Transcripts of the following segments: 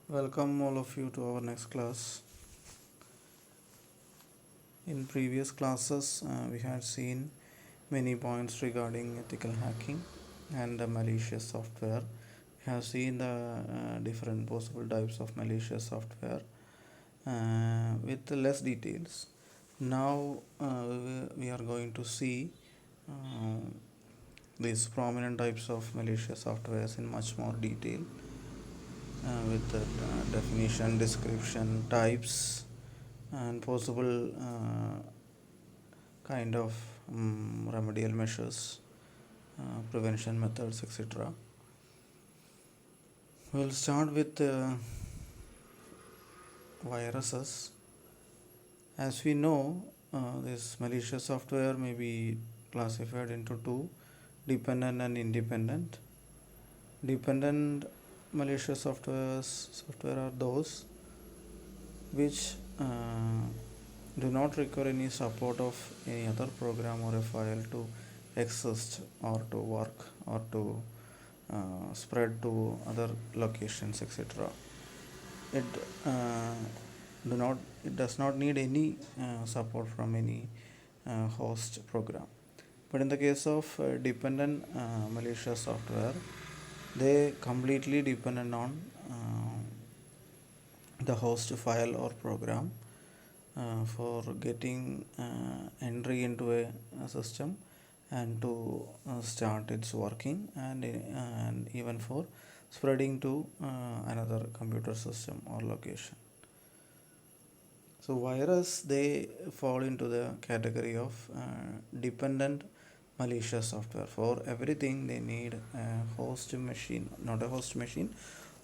Welcome all of you to our next class. In previous classes, we had seen many points regarding ethical hacking and malicious software. We have seen the different possible types of malicious software with less details. Now we are going to see uh, these prominent types of malicious softwares in much more detail with the definition, description, types, and possible kind of remedial measures, prevention methods, etc. We'll start with viruses. As we know, this malicious software may be classified into two: dependent and independent. Dependent malicious software are those which do not require any support of any other program or a file to exist or to work or to spread to other locations, etc. It uh, it does not need any support from any host program. But in the case of dependent malicious software, they completely dependent on the host file or program for getting entry into a system and to start its working and even for spreading to another computer system or location. So virus, they fall into the category of dependent malicious software. For everything they need a host machine, not a host machine,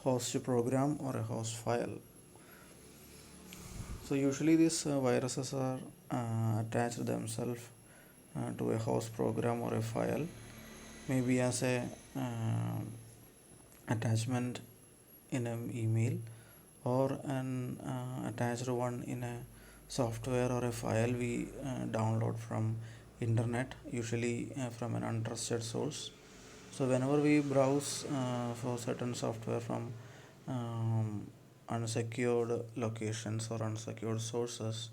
host program or a host file. So usually these viruses are attached themselves to a host program or a file, maybe as a attachment in an email or an attached one in a software or a file we download from internet, usually from an untrusted source. So whenever we browse for certain software from unsecured locations or unsecured sources,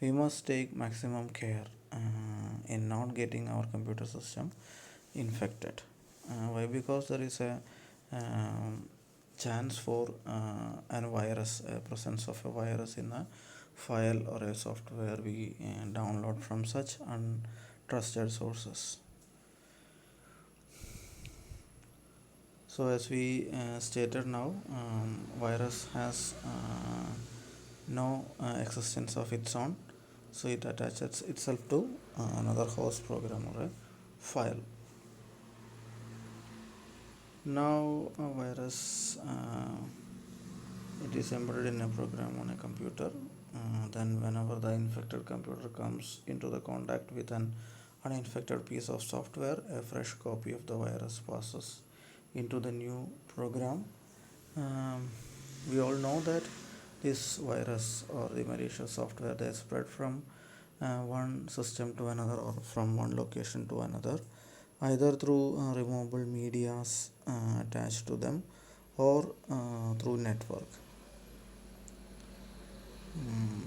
we must take maximum care in not getting our computer system infected. Why? Because there is a chance for presence of a virus in a file or a software we download from such untrusted sources. So as we stated now, virus has no existence of its own, so it attaches itself to another host program or a file. Now a virus, it is embedded in a program on a computer. Then whenever the infected computer comes into the contact with an uninfected piece of software, a fresh copy of the virus passes into the new program. um, we all know that this virus or the malicious software, they spread from one system to another or from one location to another, either through removable medias attached to them or through network. Mm.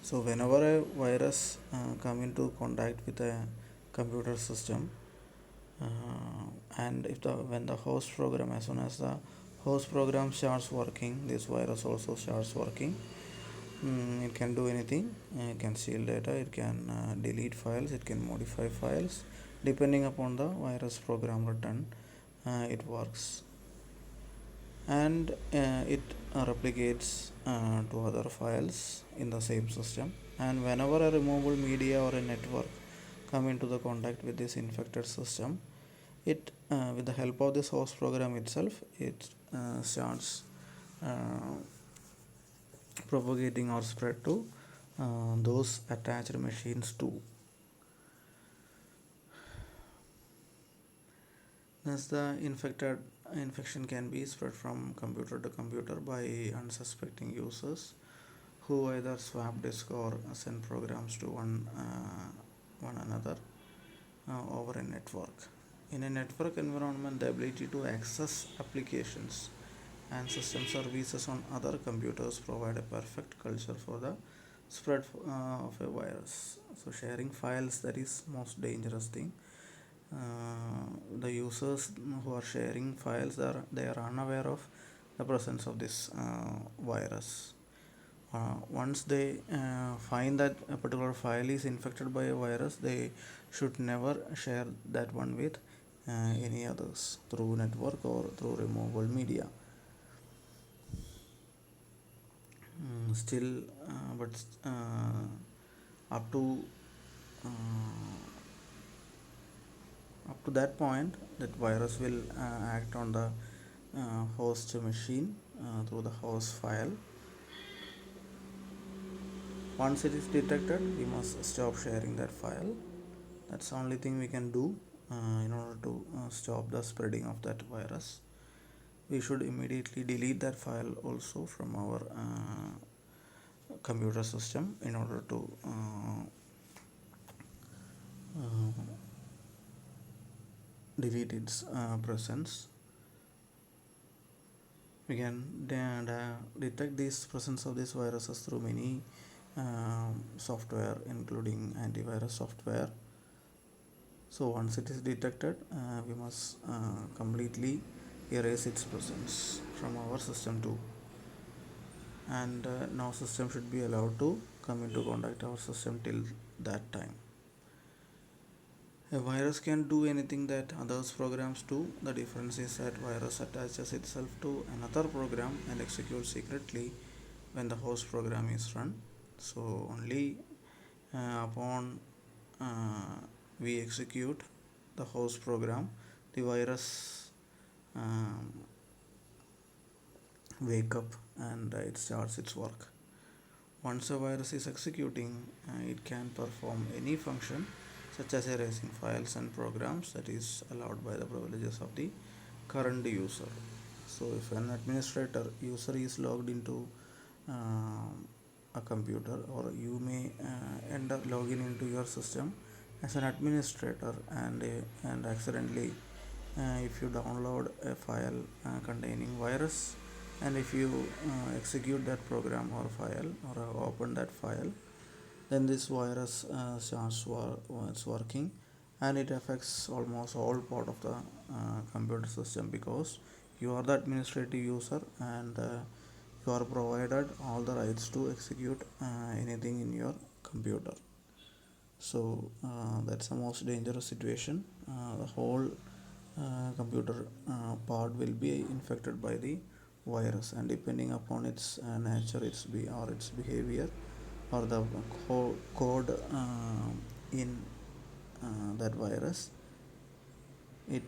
So whenever a virus come into contact with a computer system, and if the when the host program, as soon as the host program starts working, this virus also starts working. It can do anything. It can steal data, it can delete files, it can modify files depending upon the virus program written. It works, and it replicates to other files in the same system. And whenever a removable media or a network come into the contact with this infected system, it with the help of this host program itself, it starts uh, propagating or spread to those attached machines too. Thus the infection can be spread from computer to computer by unsuspecting users who either swap disk or send programs to one another over a network. In a network environment, the ability to access applications and system services on other computers provide a perfect culture for the spread of a virus. So sharing files, that is most dangerous thing. The users who are sharing files, they are unaware of the presence of this virus. Once they find that a particular file is infected by a virus, they should never share that one with any others through network or through removable media. Still, but up to up to that point, that virus will act on the host machine through the host file. Once it is detected, we must stop sharing that file. That's the only thing we can do in order to stop the spreading of that virus. We should immediately delete that file also from our computer system in order to delete its presence. We can detect this presence of these viruses through many software, including antivirus software. So once it is detected, we must completely erase its presence from our system too, and no system should be allowed to come into contact our system till that time. A virus can do anything that others programs do. The difference is that virus attaches itself to another program and executes secretly when the host program is run. So only upon we execute the host program, the virus um, wake up and it starts its work. Once a virus is executing, it can perform any function such as erasing files and programs that is allowed by the privileges of the current user. So if an administrator user is logged into a computer, or you may end up logging into your system as an administrator, and accidentally if you download a file containing virus, and if you execute that program or file, or open that file, then this virus starts it's working, and it affects almost all part of the computer system, because you are the administrative user, and you are provided all the rights to execute anything in your computer. So that's the most dangerous situation. The whole computer part will be infected by the virus, and depending upon its nature, or its behavior, or the code in that virus, it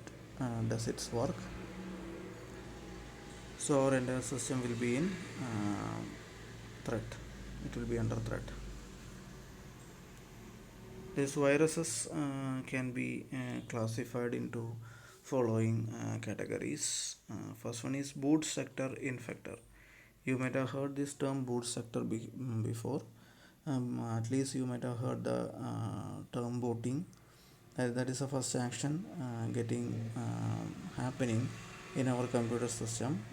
does its work. So our entire system will be in threat. It will be under threat. These viruses can be classified into following categories. First one is boot sector infector. You might have heard this term boot sector before. At least you might have heard the term booting. That is the first action getting happening in our computer system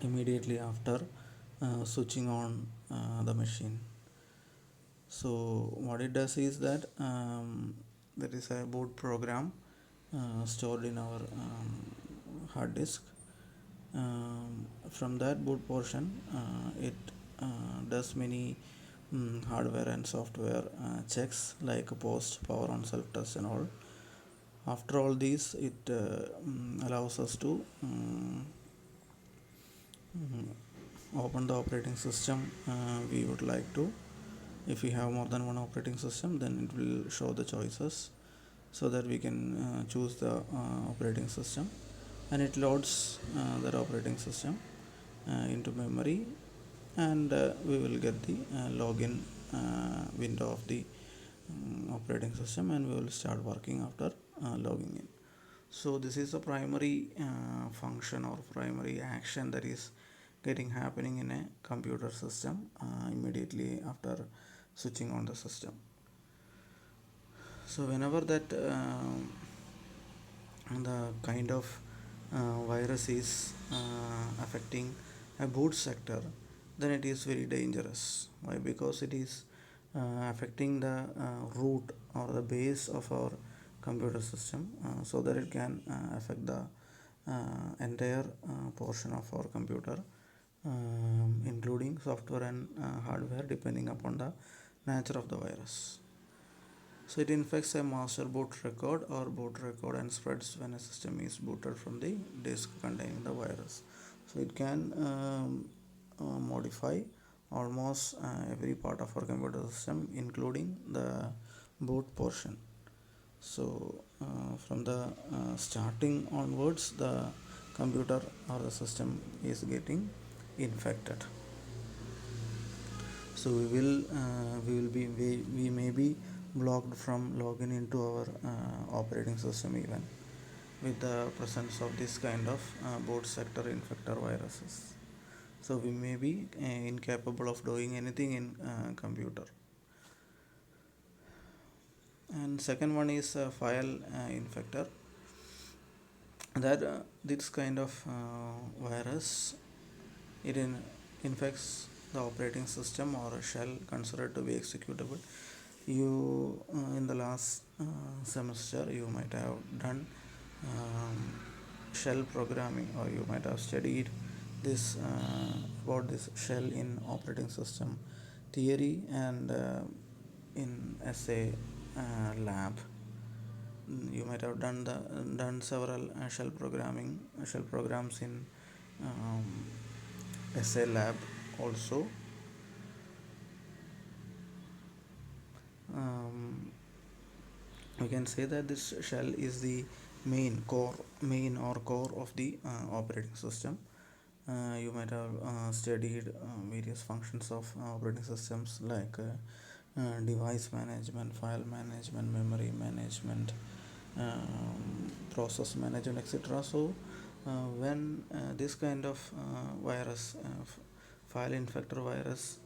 immediately after switching on the machine. So what it does is that there is a boot program stored in our hard disk. From that boot portion, it does many hardware and software checks, like post, power on, self test, and all. After all these, it allows us to open the operating system we would like to. If we have more than one operating system, then it will show the choices, so that we can choose the operating system, and it loads that operating system into memory, and we will get the login window of the operating system, and we will start working after logging in. So this is the primary function or primary action that is getting happening in a computer system immediately after switching on the system. So whenever that the kind of virus is affecting a boot sector, then it is very dangerous. Why? Because it is affecting the root or the base of our computer system, so that it can affect the entire portion of our computer, including software and hardware, depending upon the nature of the virus. So it infects a master boot record or boot record and spreads when a system is booted from the disk containing the virus. So it can modify almost every part of our computer system, including the boot portion. So from the starting onwards, the computer or the system is getting infected. So we may be blocked from logging into our operating system, even with the presence of this kind of boot sector infector viruses. So we may be incapable of doing anything in computer. And second one is file infector. That this kind of virus, it infects the operating system or a shell considered to be executable. You in the last semester you might have done shell programming, or you might have studied this about this shell in operating system theory and in essay lab. You might have done several shell programs in um, essay lab also. um, we can say that this shell is the main or core of the operating system. You might have studied various functions of operating systems like device management, file management, memory management, process management, etc. So when this kind of virus, file infector virus,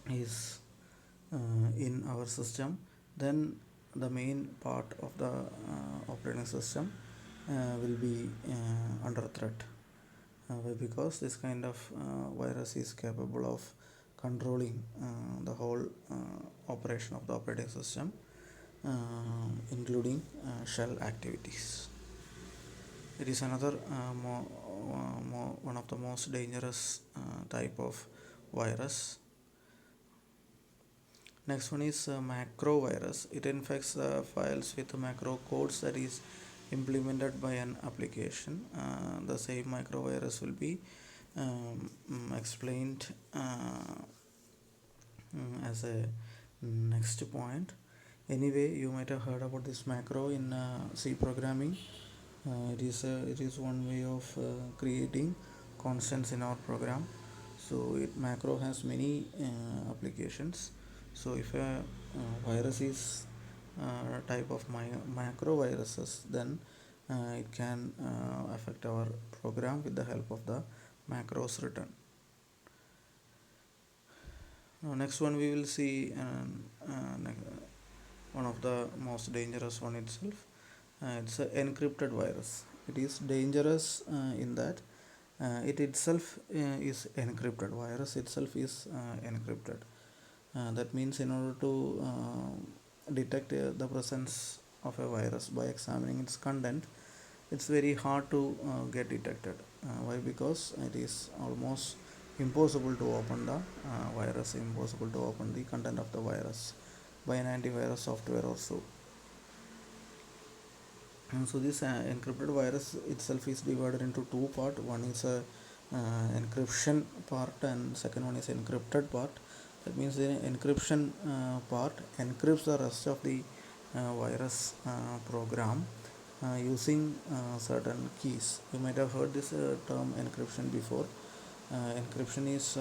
is in our system, then the main part of the operating system will be under threat. Because this kind of virus is capable of controlling the whole operation of the operating system, including shell activities. It is another one of the most dangerous type of virus. Next one is macro virus. It infects files with macro codes that is implemented by an application. The same macro virus will be explained as a next point. Anyway, you might have heard about this macro in C programming. It is one way of creating constants in our program. So macro has many applications. So if a virus is type of macro viruses, then it can affect our program with the help of the macros written. Now next one we will see one of the most dangerous one itself. It's an encrypted virus. It is dangerous in that it itself is encrypted. Virus itself is encrypted. That means in order to detect the presence of a virus by examining its content, it's very hard to get detected. Why? Because it is almost impossible to open the virus, impossible to open the content of the virus by an antivirus software or so. And so this encrypted virus itself is divided into two parts. One is a encryption part and second one is encrypted part. That means the encryption part encrypts the rest of the virus program using certain keys. You might have heard this term encryption before. Encryption is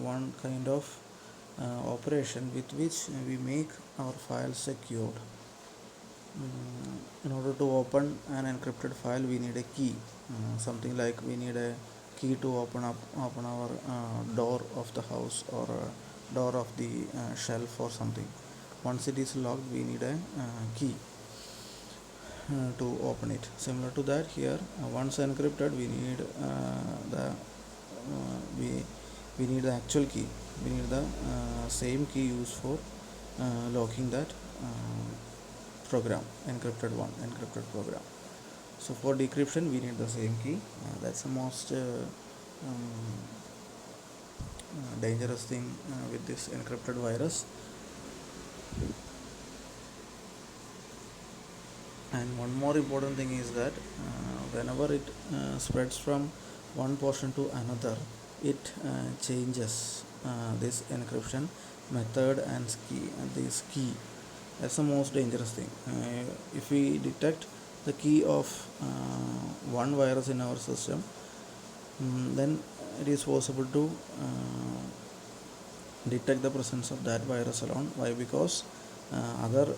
one kind of operation with which we make our files secured. In order to open an encrypted file, we need a key. Something like we need a key to open our door of the house or door of the shelf or something. Once it is locked, we need a key. to open it. Similar to that, here once encrypted, we need the we we need the actual key. We need the same key used for locking that program, encrypted program. So for decryption, we need the same key. That's the most dangerous thing with this encrypted virus. And one more important thing is that whenever it spreads from one portion to another, it changes this encryption method and this key. That's the most dangerous thing. If we detect the key of one virus in our system, then it is possible to detect the presence of that virus alone. Why? Because other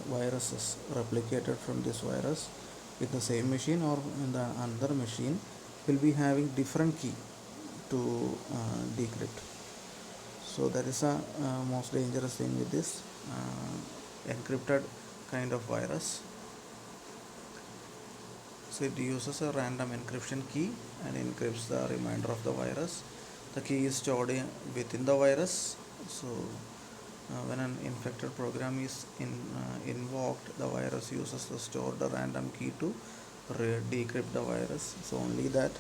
viruses replicated from this virus in the same machine or in the another machine will be having different key to decrypt. So that is a most dangerous thing with this encrypted kind of virus. So it uses a random encryption key and encrypts the remainder of the virus. The key is stored within the virus. So when an infected program is invoked, the virus uses the stored random key to decrypt the virus. So only that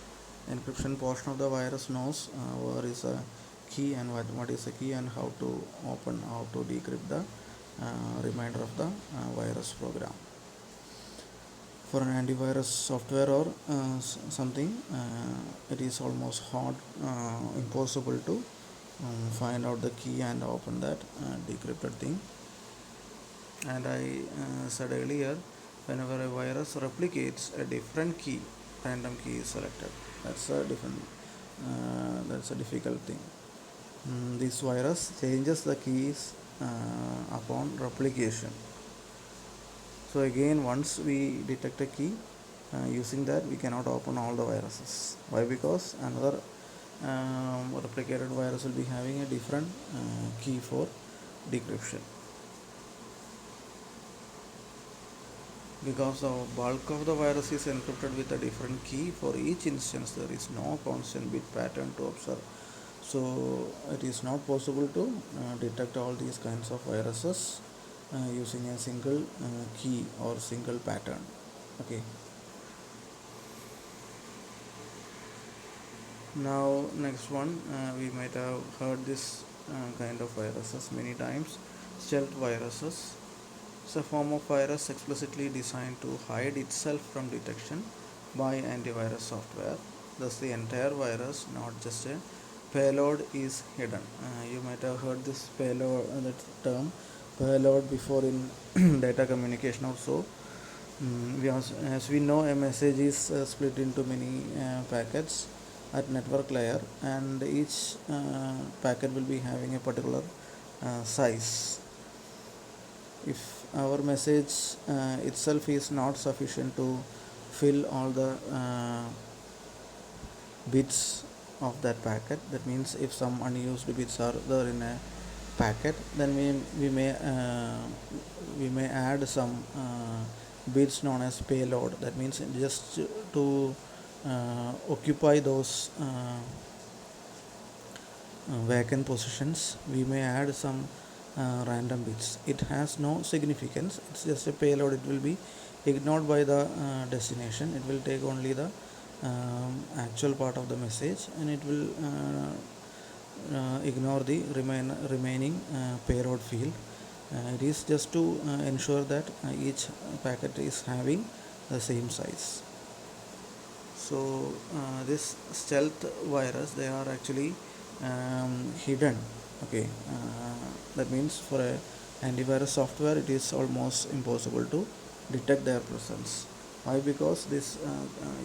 encryption portion of the virus knows where is a key and what is the key and how to decrypt the remainder of the virus program. For an antivirus software or something, it is almost impossible to find out the key and open that decrypted thing. And I said earlier, whenever a virus replicates, a different key, random key is selected. That's a difficult thing. This virus changes the keys upon replication. So again, once we detect a key, using that we cannot open all the viruses. Why? Because another replicated virus will be having a different key for decryption. Because the bulk of the virus is encrypted with a different key for each instance, there is no constant bit pattern to observe. So it is not possible to detect all these kinds of viruses using a single key or single pattern. Okay. Now next one, we might have heard this kind of viruses many times. Stealth viruses. It's a form of virus explicitly designed to hide itself from detection by antivirus software. Thus the entire virus, not just a payload, is hidden. You might have heard this payload, that term payload before in data communication also. As we know, a message is split into many packets at network layer, and each packet will be having a particular size. If our message itself is not sufficient to fill all the bits of that packet, that means if some unused bits are there in a packet, then we may add some bits known as payload. That means just to occupy those vacant positions, we may add some random bits. It has no significance, it's just a payload. It will be ignored by the destination. It will take only the actual part of the message, and it will ignore the remaining payload field. It is just to ensure that each packet is having the same size. So this stealth virus, they are actually hidden. Okay, that means for a antivirus software, it is almost impossible to detect their presence. Why? Because this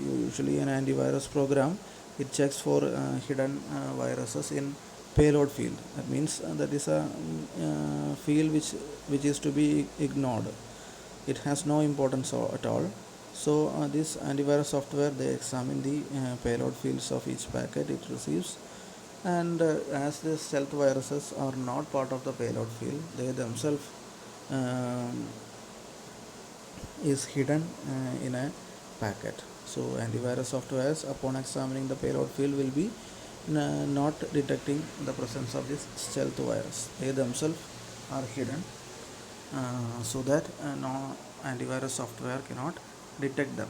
usually an antivirus program, it checks for hidden viruses in payload field. That means that is a field which is to be ignored. It has no importance at all. So this antivirus software, they examine the payload fields of each packet it receives, and as the stealth viruses are not part of the payload field, they themselves is hidden in a packet. So antivirus softwares, upon examining the payload field, will be not detecting the presence of this stealth virus. They themselves are hidden, so that no antivirus software cannot detect them.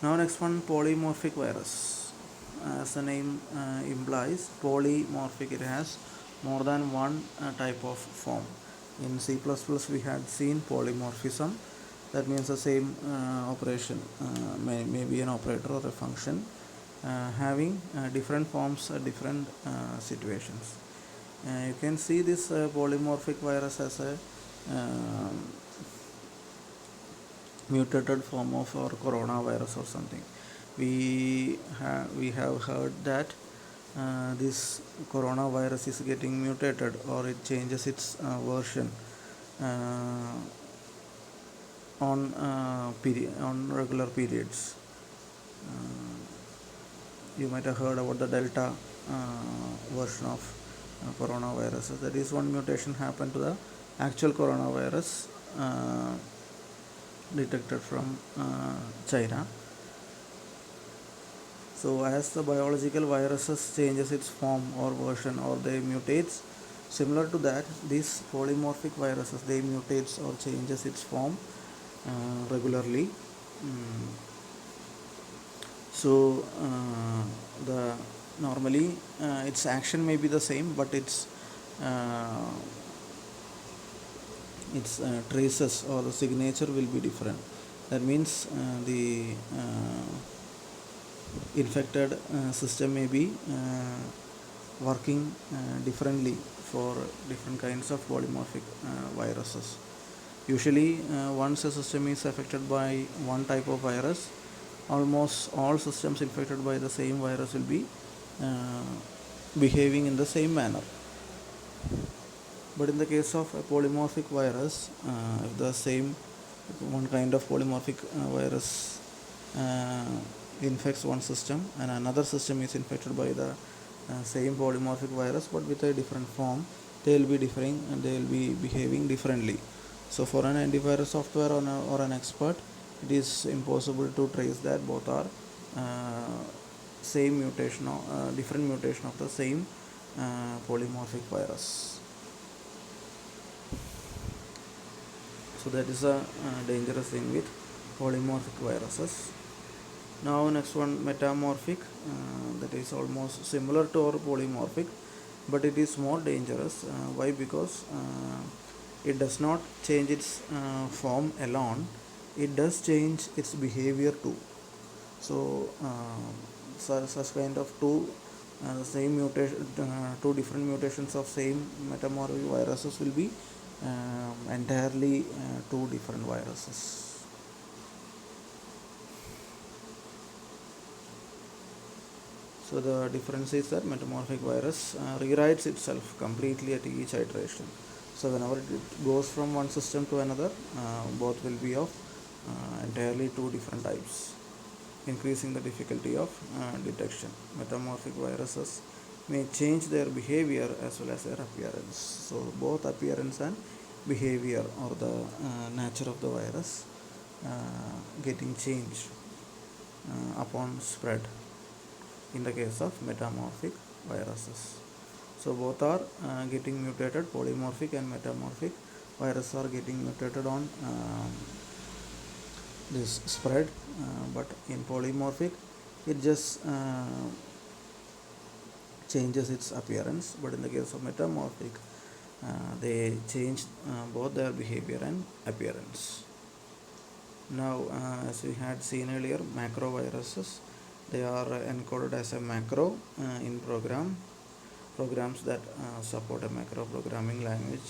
Now next one, polymorphic virus. As the name implies, polymorphic, it has more than one type of form. In C++ we had seen polymorphism. That means the same operation may be an operator or a function having different forms at different situations. You can see this polymorphic virus as a mutated form of our coronavirus or something. We have heard that this coronavirus is getting mutated, or it changes its version uh, on regular periods. Uh, you might have heard about the Delta version of coronavirus. That is, one mutation happened to the actual coronavirus detected from China. So as the biological viruses changes its form or version, or they mutates, similar to that, these polymorphic viruses, they mutates or changes its form regularly. So the normally its action may be the same, but uh, its traces or the signature will be different. That means the infected system may be working differently for different kinds of polymorphic viruses. Usually, once a system is affected by one type of virus, almost all systems infected by the same virus will be uh, behaving in the same manner. But in the case of a polymorphic virus, if the same one kind of polymorphic virus uh, infects one system, and another system is infected by the same polymorphic virus but with a different form, they will be differing and they will be behaving differently. So for an antivirus software or an expert, it is impossible to trace that both are same mutation or different mutation of the same polymorphic virus. So that is a dangerous thing with polymorphic viruses. Now next one, metamorphic, that is almost similar to our polymorphic, but it is more dangerous. Why? Because it does not change its form alone, it does change its behavior too. So such kind of same mutation, two different mutations of same metamorphic viruses will be entirely two different viruses. So the difference is that metamorphic virus rewrites itself completely at each iteration. So whenever it goes from one system to another, both will be of entirely two different types, increasing the difficulty of detection. Metamorphic viruses may change their behavior as well as their appearance. So both appearance and behavior, or the nature of the virus getting changed upon spread in the case of metamorphic viruses. So both are getting mutated, polymorphic and metamorphic viruses are getting mutated on this spread, but in polymorphic it just changes its appearance, but in the case of metamorphic they change both their behavior and appearance. Now as we had seen earlier, macroviruses, they are encoded as a macro in programs that support a macro programming language.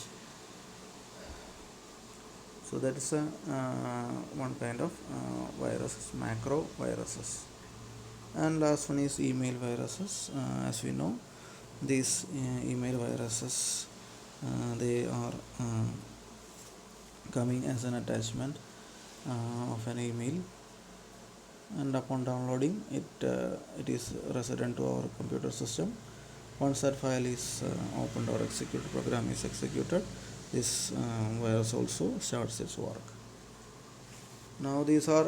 So that is one kind of viruses, macro viruses. And last one is email viruses. As we know, these email viruses, they are coming as an attachment of an email, and upon downloading it, it is resident to our computer system. Once that file is opened or executed, program is executed, this virus also starts its work. Now these are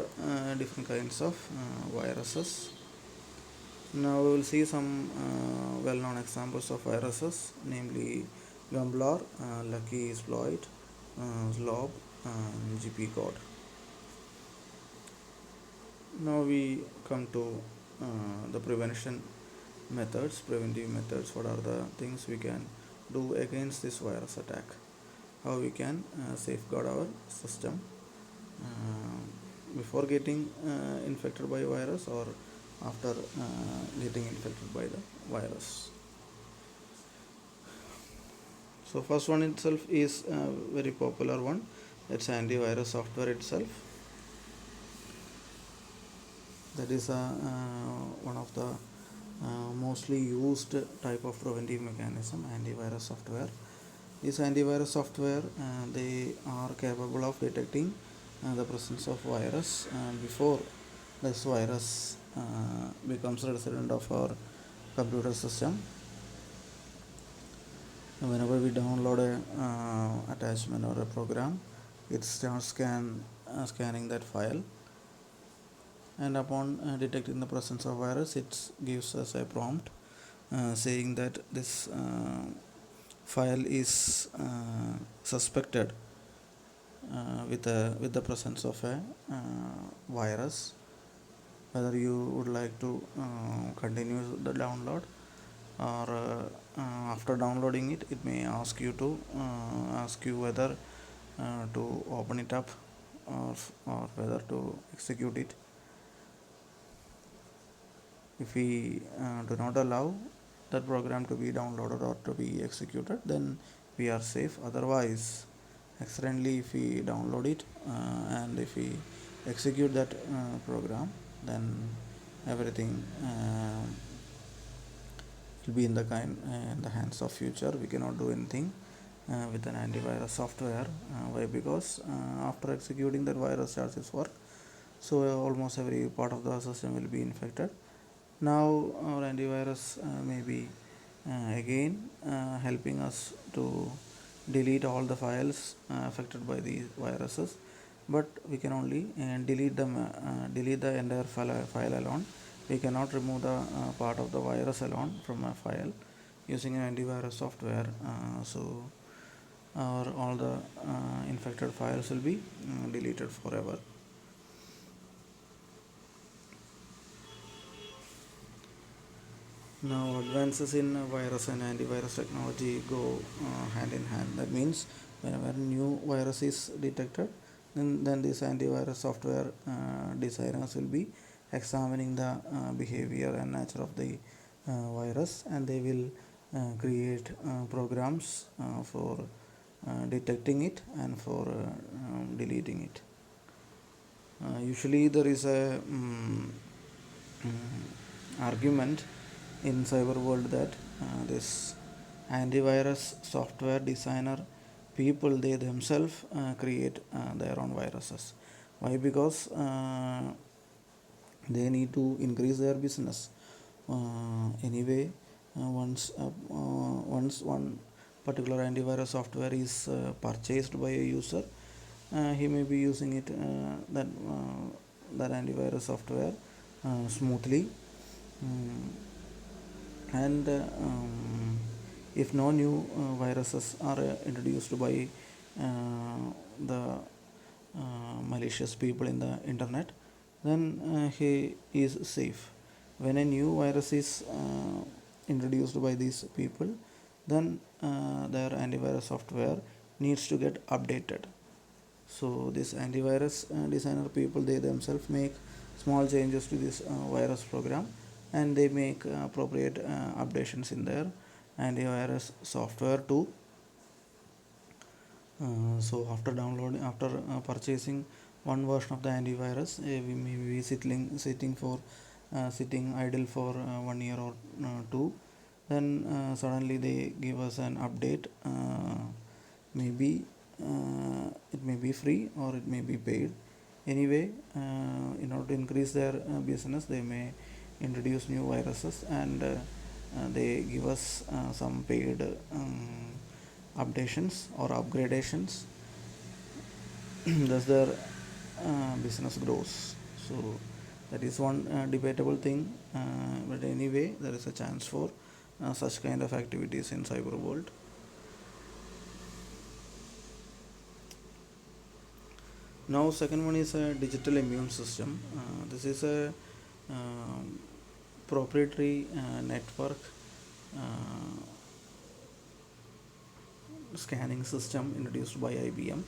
different kinds of viruses. Now we will see some well-known examples of viruses, namely Gumblar, Lucky Exploit, Slob, GP code. Now we come to the prevention methods, preventive methods. What are the things we can do against this virus attack? How we can safeguard our system before getting infected by a virus or after getting infected by the virus. So first one itself is a very popular one. It's antivirus software itself. That is one of the mostly used type of preventive mechanism, antivirus software. This antivirus software they are capable of detecting the presence of virus before this virus becomes a resident of our computer system. Whenever we download a attachment or a program, it starts scanning that file, and upon detecting the presence of virus, it gives us a prompt saying that this file is suspected with the presence of a virus. Whether you would like to continue the download, or after downloading it, it may ask you whether to open it up, or whether to execute it. If we do not allow that program to be downloaded or to be executed, then we are safe. Otherwise, accidentally if we download it and if we execute that program, then everything will be in the hands of future. We cannot do anything with an antivirus software. Why? Because after executing that virus starts its work, so almost every part of the system will be infected. Now our antivirus may be again helping us to delete all the files affected by these viruses, but we can only delete the entire file alone. We cannot remove the part of the virus alone from a file using an antivirus software. So all the infected files will be deleted forever. Now advances in virus and antivirus technology go hand in hand. That means whenever new virus is detected, then this antivirus software designers will be examining the behavior and nature of the virus, and they will create programs for detecting it and for deleting it. Usually there is a argument in cyber world that this antivirus software designer people, they themselves create their own viruses. Why? Because they need to increase their business. Anyway, once one particular antivirus software is purchased by a user, he may be using it that antivirus software smoothly. And if no new viruses are introduced by the malicious people in the internet, then he is safe. When a new virus is introduced by these people, then their antivirus software needs to get updated. So this antivirus designer people, they themselves make small changes to this virus program, and they make appropriate updations in their antivirus software too. So after purchasing one version of the antivirus, we may be sitting idle for 1 year or two. Then suddenly they give us an update. Maybe it may be free or it may be paid. Anyway, in order to increase their business, they may introduce new viruses, and they give us some paid updations or upgradations. Thus their business grows. So that is one debatable thing, but anyway, there is a chance for such kind of activities in cyber world. Now, second one is a digital immune system. This is a um, proprietary network uh, scanning system introduced by IBM.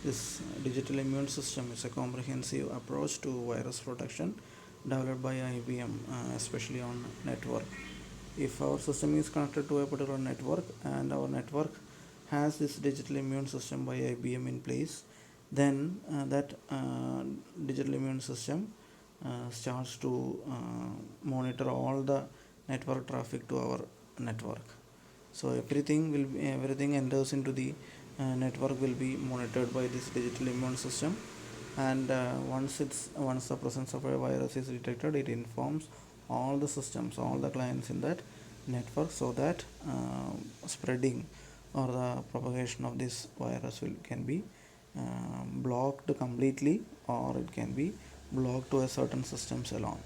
This digital immune system is a comprehensive approach to virus protection developed by IBM, especially on network. If our system is connected to a particular network and our network has this digital immune system by IBM in place, then that digital immune system starts to monitor all the network traffic to our network. So everything enters into the network will be monitored by this digital immune system, and once the presence of a virus is detected, it informs all the systems, all the clients in that network, so that spreading or the propagation of this virus can be blocked completely, or it can be blocked to a certain systems alone.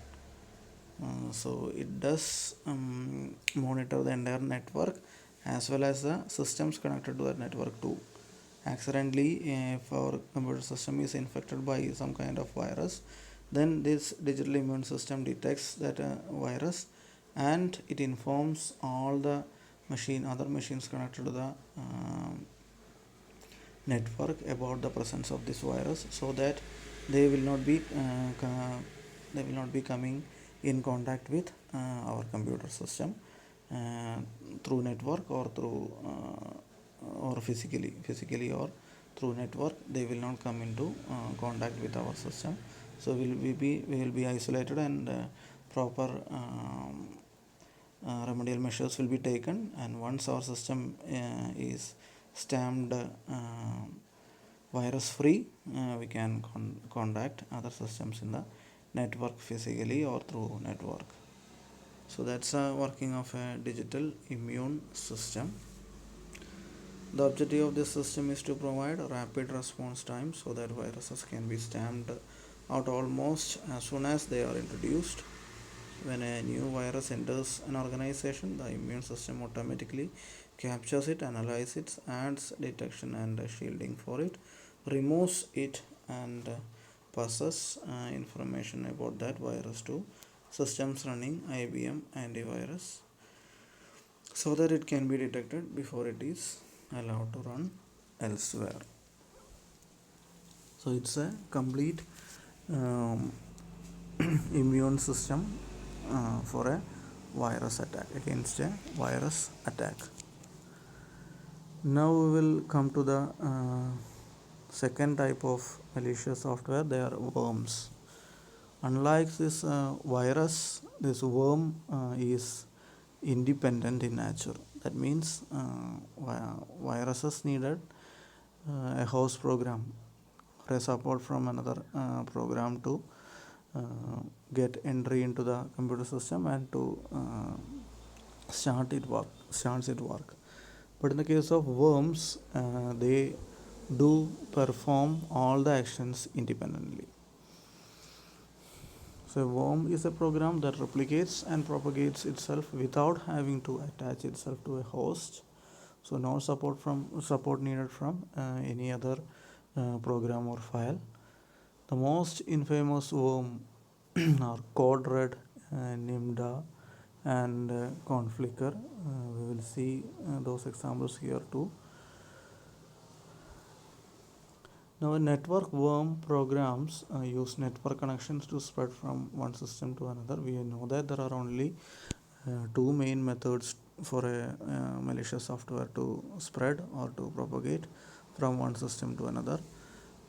So it does monitor the entire network as well as the systems connected to that network too. Accidentally, if our computer system is infected by some kind of virus, then this digital immune system detects that virus, and it informs all the other machines connected to the network about the presence of this virus, so that they will not be coming in contact with our computer system uh, through network or through or physically or through network. They will not come into contact with our system. So we will be isolated, and proper remedial measures will be taken, and once our system is stamped virus free, we can contact other systems in the network physically or through network. So that's a working of a digital immune system. The objective of this system is to provide a rapid response time so that viruses can be stamped out almost as soon as they are introduced. When a new virus enters an organization, the immune system automatically captures it, analyzes it, adds detection and shielding for it, removes it, and passes information about that virus to systems running IBM antivirus, so that it can be detected before it is allowed to run elsewhere. So it's a complete um, immune system for a virus attack, against a virus attack. Now we will come to the second type of malicious software. They are worms. Unlike this virus, this worm is independent in nature. That means viruses needed a host program or a support from another program to uh, get entry into the computer system and to starts it work. But in the case of worms, they do perform all the actions independently. So a worm is a program that replicates and propagates itself without having to attach itself to a host. So no support needed from any other program or file. The most infamous worm are CodeRed, Nimda, and Conflicker. We will see those examples here too. Now, network worm programs use network connections to spread from one system to another. We know that there are only two main methods for a malicious software to spread or to propagate from one system to another.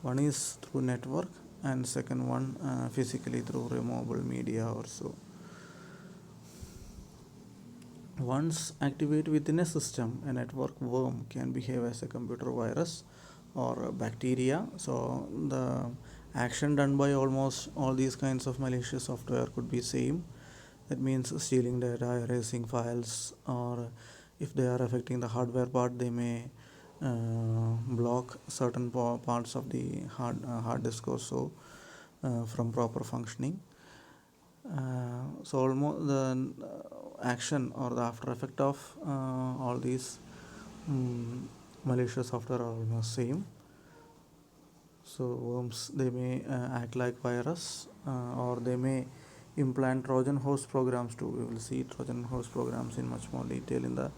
One is through network, and second one physically through removable media or so. Once activated within a system, a network worm can behave as a computer virus or a bacteria. So the action done by almost all these kinds of malicious software could be same. That means stealing data, erasing files, or if they are affecting the hardware part, they may block certain parts of the hard disk also from proper functioning. So almost the action or the after effect of all these malicious software are almost same. So worms, they may act like virus, or they may implant Trojan horse programs too. We will see Trojan horse programs in much more detail in the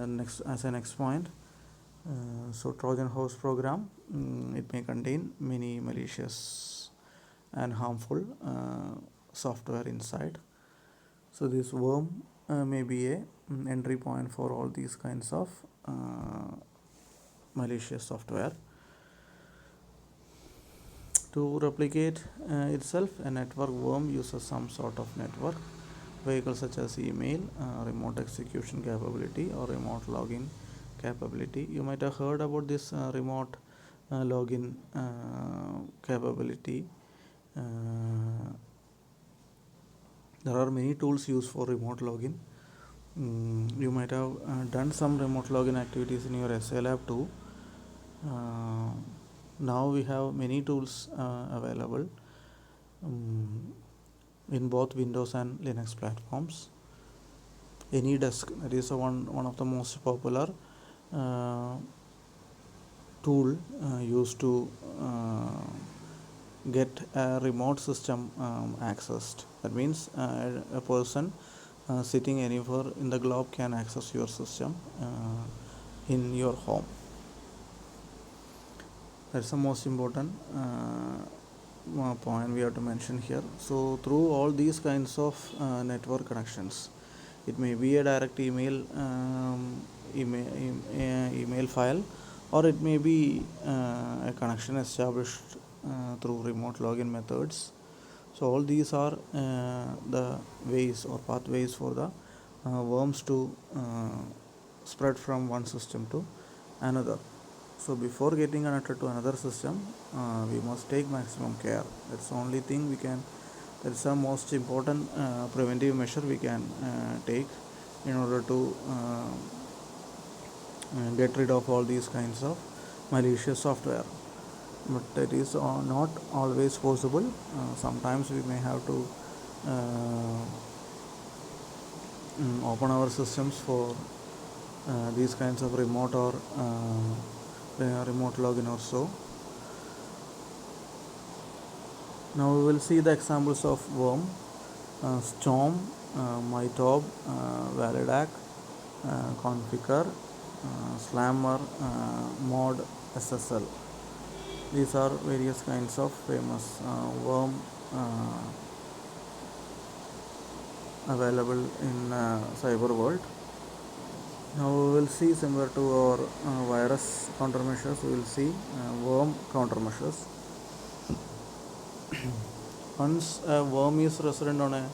next as a next point. So Trojan horse program, it may contain many malicious and harmful software inside. So this worm may be a entry point for all these kinds of malicious software. To replicate itself, a network worm uses some sort of network vehicles such as email, remote execution capability, or remote login capability. You might have heard about this remote login capability. There are many tools used for remote login. You might have done some remote login activities in your SA lab too. Now we have many tools available in both Windows and Linux platforms. AnyDesk, that is one of the most popular tool used to get a remote system accessed. That means a person sitting anywhere in the globe can access your system in your home. That's the most important point we have to mention here. So through all these kinds of network connections, it may be a direct email file, or it may be a connection established through remote login methods. So all these are the ways or pathways for the worms to spread from one system to another. So before getting connected to another system, we must take maximum care. That's the only thing we can, that's the most important preventive measure we can take in order to get rid of all these kinds of malicious software. But that is not always possible. Sometimes we may have to open our systems for these kinds of remote or remote login or so. Now we will see the examples of worm: Storm, Mitob, Validac, Configure, Slammer, Mod, SSL. These are various kinds of famous worm available in cyber world. Now we will see, similar to our virus countermeasures, we will see worm countermeasures. Once a worm is resident on a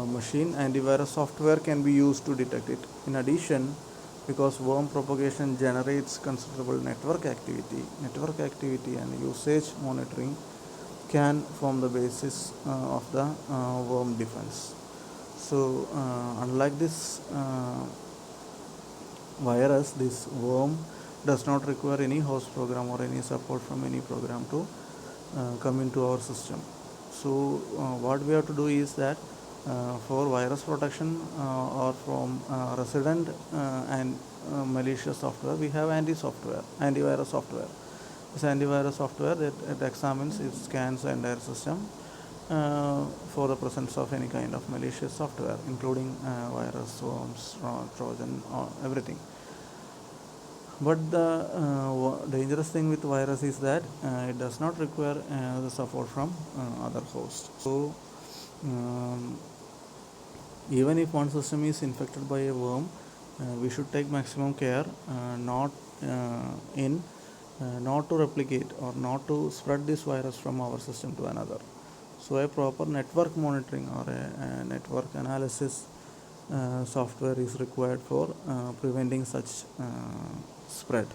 machine, antivirus software can be used to detect it. In addition, because worm propagation generates considerable network activity and usage monitoring can form the basis of the worm defense. So unlike this virus, this worm does not require any host program or any support from any program to come into our system. So what we have to do is that for virus protection or from resident and malicious software, we have antivirus software. This antivirus software that examines, it scans the entire system for the presence of any kind of malicious software, including virus, worms, Trojan, everything. But the dangerous thing with virus is that it does not require the support from other hosts. So even if one system is infected by a worm, we should take maximum care not to replicate or not to spread this virus from our system to another. So a proper network monitoring or a network analysis software is required for preventing such spread.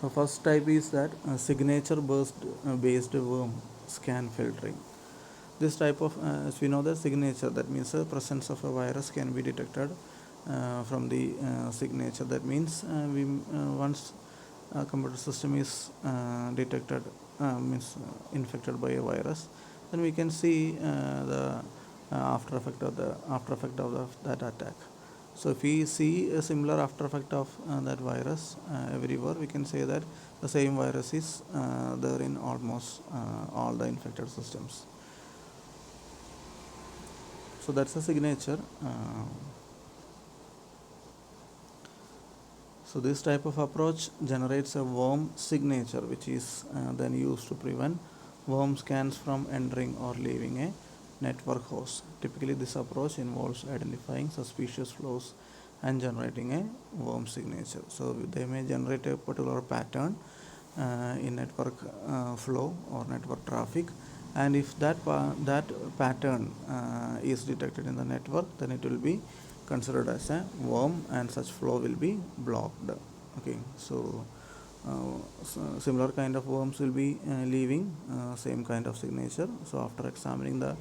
So first type is that signature based worm scan filtering. This type of, as we know, the signature, that means the presence of a virus can be detected from the signature. That means we once a computer system is detected means infected by a virus, then we can see the after effect of that attack. So if we see a similar after effect of that virus everywhere, we can say that the same virus is there in almost all the infected systems. So that's a signature. So this type of approach generates a worm signature, which is then used to prevent worm scans from entering or leaving a network host. Typically, this approach involves identifying suspicious flows and generating a worm signature. So they may generate a particular pattern in network flow or network traffic, and if that pattern is detected in the network, then it will be considered as a worm and such flow will be blocked. Okay, so similar kind of worms will be leaving same kind of signature. So after examining the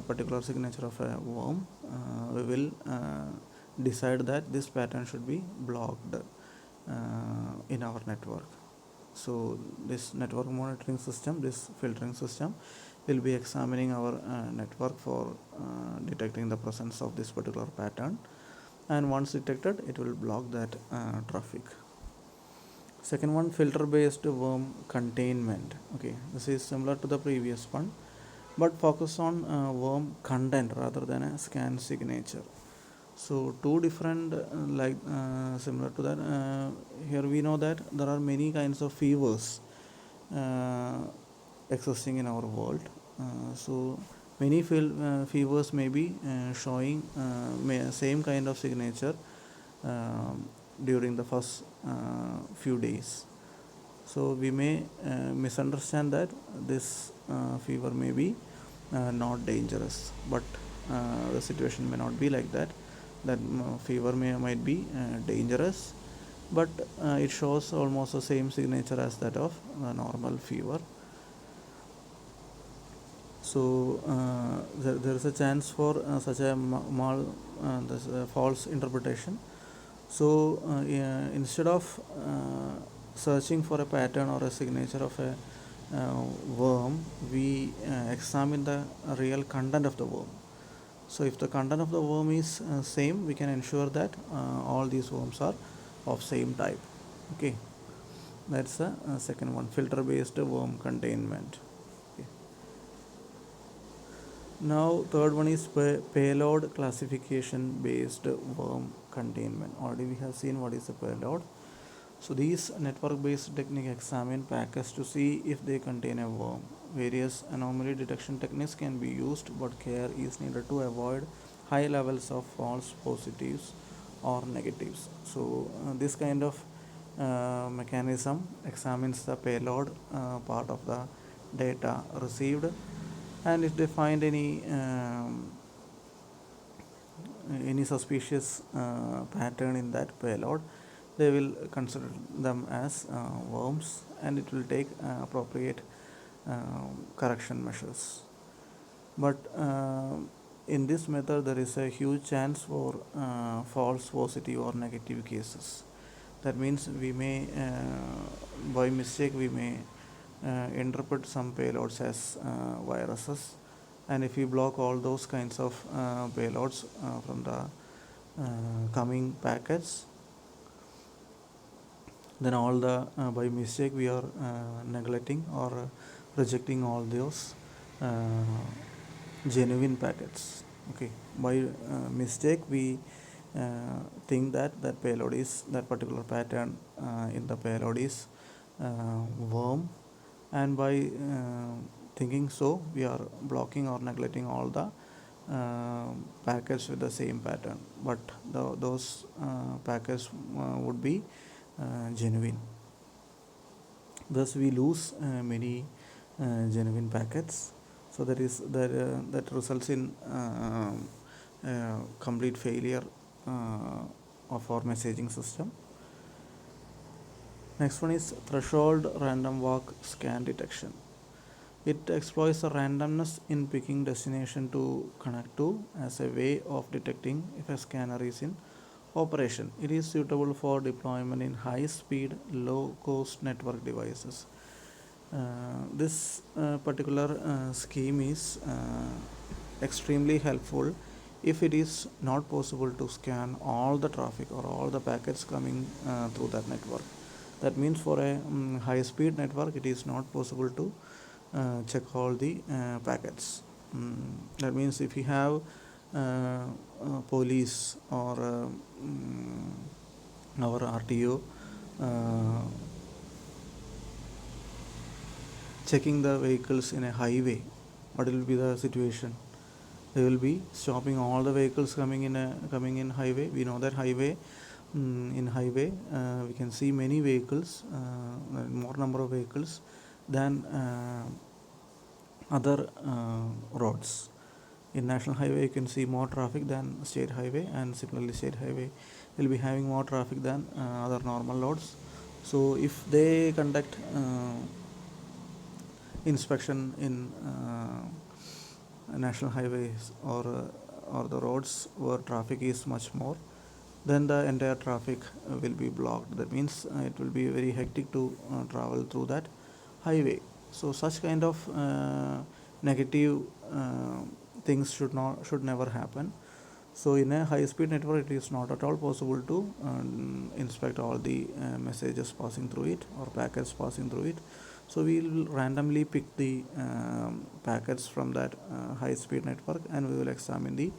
particular signature of a worm, we will decide that this pattern should be blocked in our network. So this network monitoring system, this filtering system, will be examining our network for detecting the presence of this particular pattern, and once detected, it will block that traffic. Second one, filter based worm containment. Okay, this is similar to the previous one, but focus on worm content rather than a scan signature. So two different similar to that. Here we know that there are many kinds of fevers uh, existing in our world. So many fevers may be showing same kind of signature during the first few days. So we may misunderstand that this fever may be not dangerous, but the situation may not be like that. That fever might be dangerous, but it shows almost the same signature as that of normal fever. So there is a chance for such a this, false interpretation. So instead of searching for a pattern or a signature of a worm, we examine the real content of the worm. So if the content of the worm is same, we can ensure that all these worms are of same type. Okay, that's the second one, filter based worm containment. Okay. Now third one is payload classification based worm containment. Already we have seen what is a payload. So these network based technique examine packets to see if they contain a worm. Various anomaly detection techniques can be used, but care is needed to avoid high levels of false positives or negatives. So this kind of mechanism examines the payload part of the data received, and if they find any suspicious pattern in that payload, they will consider them as worms, and it will take appropriate correction measures. But in this method, there is a huge chance for false positive or negative cases. That means we may by mistake we may interpret some payloads as viruses, and if we block all those kinds of payloads from the coming packets, then all the by mistake we are neglecting or rejecting all those uh, genuine packets. Okay, by mistake we think that that particular pattern in the payload is worm, and by thinking so we are blocking or neglecting all the packets with the same pattern, but those packets would be genuine. Thus we lose many genuine packets. So that results in complete failure of our messaging system. Next one is threshold random walk scan detection. It exploits the randomness in picking destination to connect to as a way of detecting if a scanner is in operation. It is suitable for deployment in high speed, low cost network devices. This particular scheme is extremely helpful if it is not possible to scan all the traffic or all the packets coming through that network. That means for a high speed network it is not possible to check all the packets. That means if you have police or our RTO uh, checking the vehicles in a highway, what will be the situation? They will be stopping all the vehicles coming in highway. We know that highway, in highway we can see many vehicles, more number of vehicles than other roads. In national highway you can see more traffic than state highway, and similarly state highway will be having more traffic than other normal roads. So if they conduct inspection in national highways or the roads where traffic is much more, then the entire traffic will be blocked. That means it will be very hectic to travel through that highway. So such kind of negative things should never happen. So in a high speed network it is not at all possible to inspect all the messages passing through it or packets passing through it. So we will randomly pick the packets from that high speed network, and we will examine the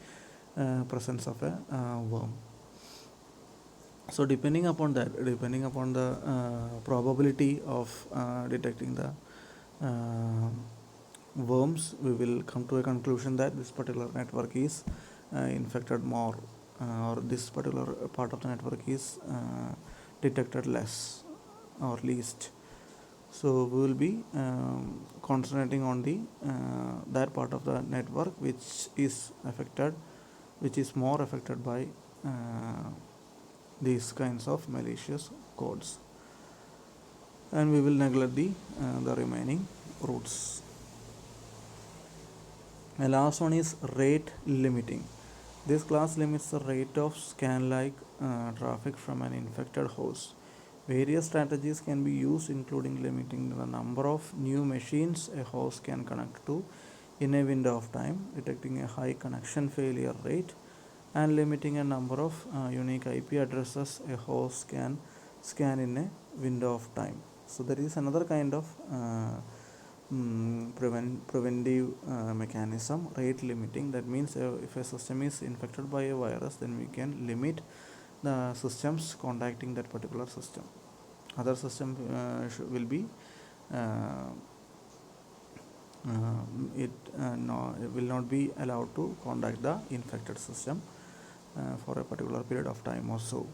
presence of a worm. So depending upon the probability of detecting the uh, worms, we will come to a conclusion that this particular network is infected more, or this particular part of the network is detected less or least. So we will be concentrating on the that part of the network which is more affected by these kinds of malicious codes, and we will neglect the remaining routes. The last one is rate limiting. This class limits the rate of scan-like traffic from an infected host. Various strategies can be used, including limiting the number of new machines a host can connect to in a window of time, detecting a high connection failure rate, and limiting a number of unique IP addresses a host can scan in a window of time. So there is another kind of preventive mechanism, rate limiting. That means if a system is infected by a virus, then we can limit the systems contacting that particular system. Other system will be uh, it will not be allowed to contact the infected system for a particular period of time or so.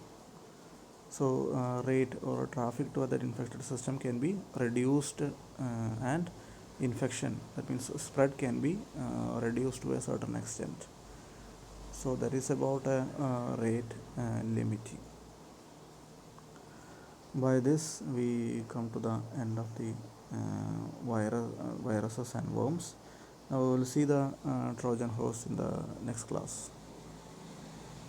So rate or traffic to that infected system can be reduced, and infection, that means spread, can be reduced to a certain extent. So that is about rate limiting. By this we come to the end of the viruses and worms. Now we will see the Trojan horse in the next class.